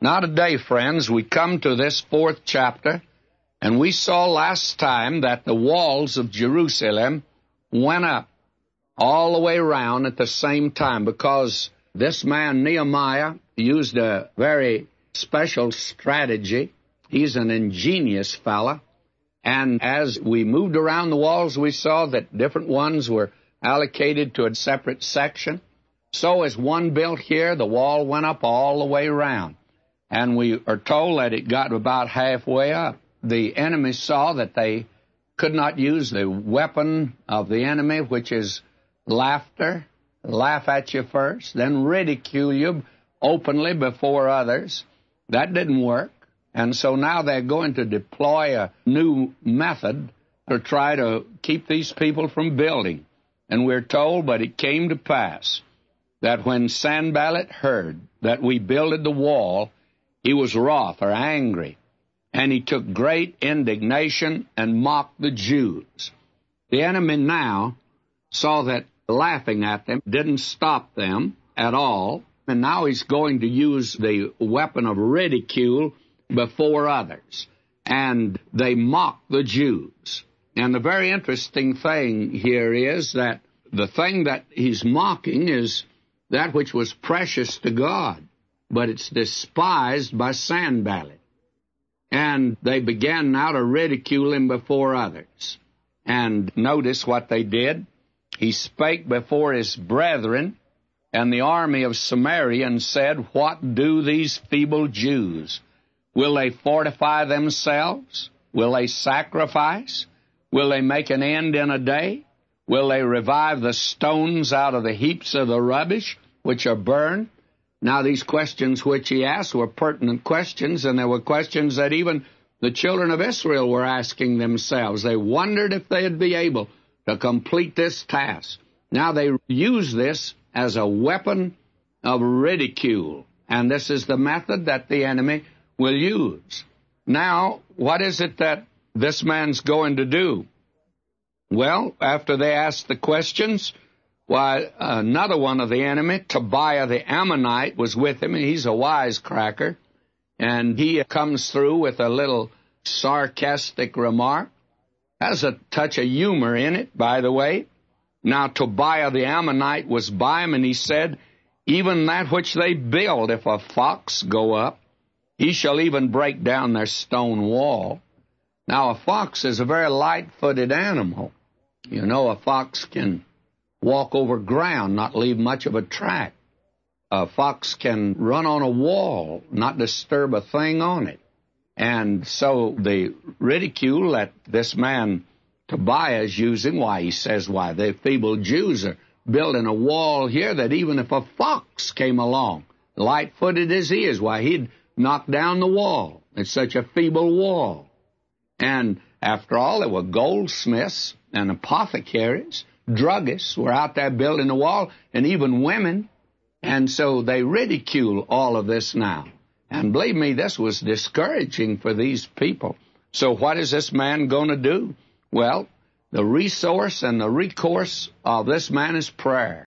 Now today, friends, we come to this fourth chapter, and we saw last time that the walls of Jerusalem went up all the way around at the same time because this man, Nehemiah, used a very special strategy. He's an ingenious fella. And as we moved around the walls, we saw that different ones were allocated to a separate section. So as one built here, the wall went up all the way around. And we are told that it got about halfway up. The enemy saw that they could not use the weapon of the enemy, which is laughter, laugh at you first, then ridicule you openly before others. That didn't work. And so now they're going to deploy a new method to try to keep these people from building. And we're told, but it came to pass that when Sanballat heard that we builded the wall, he was wroth or angry, and he took great indignation and mocked the Jews. The enemy now saw that laughing at them didn't stop them at all, and now he's going to use the weapon of ridicule before others. And they mocked the Jews. And the very interesting thing here is that the thing that he's mocking is that which was precious to God, but it's despised by Sanballat. And they began now to ridicule him before others. And notice what they did. He spake before his brethren and the army of Samaria and said, What do these feeble Jews? Will they fortify themselves? Will they sacrifice? Will they make an end in a day? Will they revive the stones out of the heaps of the rubbish which are burned? Now, these questions which he asked were pertinent questions, and they were questions that even the children of Israel were asking themselves. They wondered if they'd be able to complete this task. Now, they use this as a weapon of ridicule, and this is the method that the enemy will use. Now, what is it that this man's going to do? Well, after they asked the questions, why, another one of the enemy, Tobiah the Ammonite, was with him. He's a wisecracker, and he comes through with a little sarcastic remark. Has a touch of humor in it, by the way. Now, Tobiah the Ammonite was by him, and he said, Even that which they build, if a fox go up, he shall even break down their stone wall. Now, a fox is a very light-footed animal. You know, a fox can walk over ground, not leave much of a track. A fox can run on a wall, not disturb a thing on it. And so the ridicule that this man Tobiah is using, why, he says, why, the feeble Jews are building a wall here that even if a fox came along, light-footed as he is, why, he'd knock down the wall. It's such a feeble wall. And after all, there were goldsmiths and apothecaries, druggists were out there building the wall, and even women. And so they ridicule all of this now. And believe me, this was discouraging for these people. So what is this man going to do? Well, the resource and the recourse of this man is prayer.